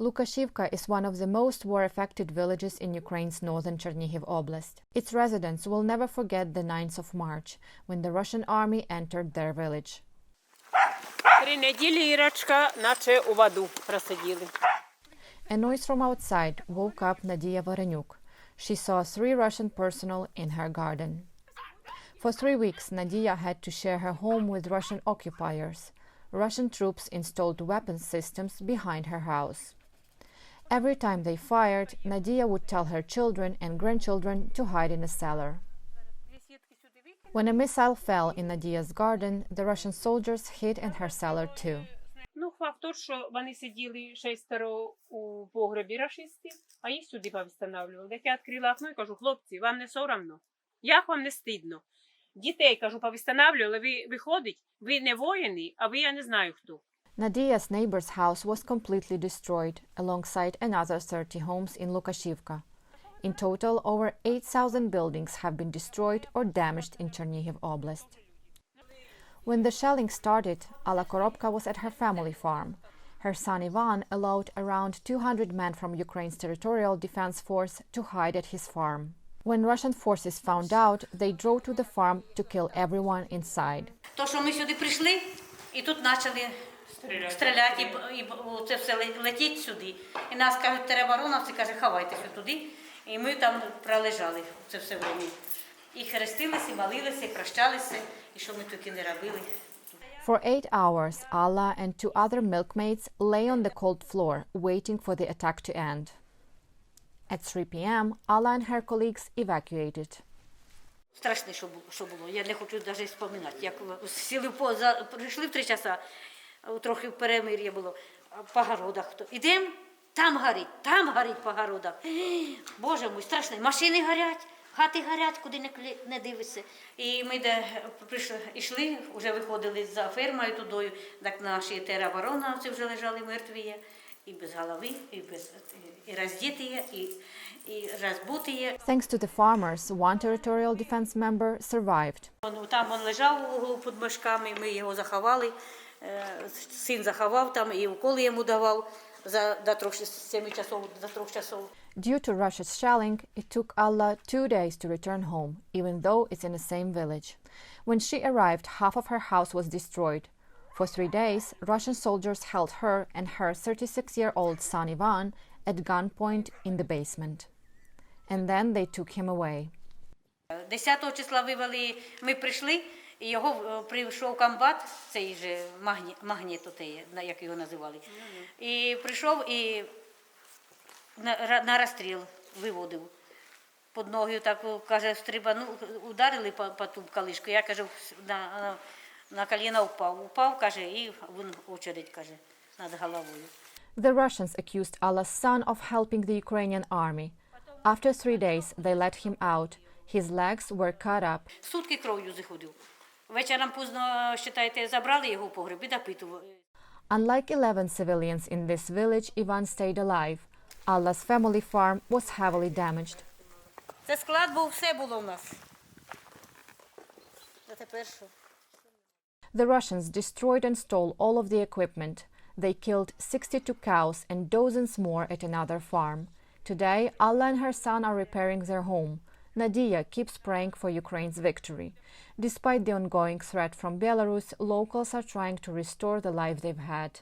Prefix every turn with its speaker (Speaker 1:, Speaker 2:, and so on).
Speaker 1: Lukashivka is one of the most war-affected villages in Ukraine's northern Chernihiv Oblast. Its residents will never forget the 9th of March, when the Russian army entered their village.
Speaker 2: 3 неділі, Ірочка, наче у воду просиділи.
Speaker 1: A noise from outside woke up Nadia Varenyuk. She saw 3 Russian personnel in her garden. For 3 weeks, Nadia had to share her home with Russian occupiers. Russian troops installed weapon systems behind her house. Every time they fired, Nadia would tell her children and grandchildren to hide in a cellar. When a missile fell in Nadia's garden, the Russian soldiers hid in her cellar too.
Speaker 2: Факт тот, що вони сиділи 6 у погребі рашистів, а їх сюди повстановлювали. Як я відкрила окно і кажу: хлопці, вам не соромно? Як вам не стидно? Дітей, кажу, повстановлювали, ви виходить, ви не воїни, а ви я не знаю хто.
Speaker 1: Nadia's neighbor's house was completely destroyed, alongside another 30 homes in Lukashivka. In total, over 8,000 buildings have been destroyed or damaged in Chernihiv Oblast. When the shelling started, Alla Korobka was at her family farm. Her son Ivan allowed around 200 men from Ukraine's territorial defense force to hide at his farm. When Russian forces found out, they drove to the farm to kill everyone inside.
Speaker 3: То, що ми сюди прийшли, і тут почали стріляти, і це все летить сюди. І нас кажуть, теробороновці, каже, ховайтеся туди. І ми там пролежали це все время. І хрестилися, і молилися, і прощалися, і що ми тільки не робили.
Speaker 1: For 8 hours, Alla and 2 other milkmaids lay on the cold floor, waiting for the attack to end. At 3 p.m., Alla and her colleagues evacuated.
Speaker 3: Страшне, що було. Я не хочу навіть споминати. Як сіли прийшли в 3 часа, трохи перемир'я було, по городах. Ідемо, там горить по городах. Боже мой, страшно. Машини горять, хати горять, куди не дивишся. І ми йшли, вже виходили за фермою тудою, так наші теробороновці вже лежали мертві, і без голови, і роздіті, і розбуті.
Speaker 1: Thanks to the farmers, one territorial defense member survived.
Speaker 3: Там він лежав у углу під мішками, ми його заховали, син заховав там, і уколи йому давав до 7 часов, до 3 часов.
Speaker 1: Due to Russia's shelling, it took Alla 2 days to return home, even though it's in the same village. When she arrived, half of her house was destroyed. For 3 days, Russian soldiers held her and her 36-year-old son Ivan at gunpoint in the basement. And then they took him away.
Speaker 3: 10 числа вивели, ми прийшли, і його прийшов комбат, цей же магніт, як його називали. І прийшов і на розстріл виводив. Під ноги, так, каже, стрибанув, ударили по ту калишку. Я, каже, на коліна упав, каже, і він очередь, каже, над головою.
Speaker 1: The Russians accused Alla's son of helping the Ukrainian army. After 3 days, they let him out. His legs were cut up.
Speaker 3: Сутки кров'ю заходив. Вечором поздно, вважайте, забрали його в погреб і допитували.
Speaker 1: Unlike 11 civilians in this village, Ivan stayed alive. Alla's family farm was heavily damaged.
Speaker 3: Це склад був, все було в нас. А тепер що?
Speaker 1: The Russians destroyed and stole all of the equipment. They killed 62 cows and dozens more at another farm. Today, Alla and her son are repairing their home. Nadia keeps praying for Ukraine's victory. Despite the ongoing threat from Belarus, locals are trying to restore the life they've had.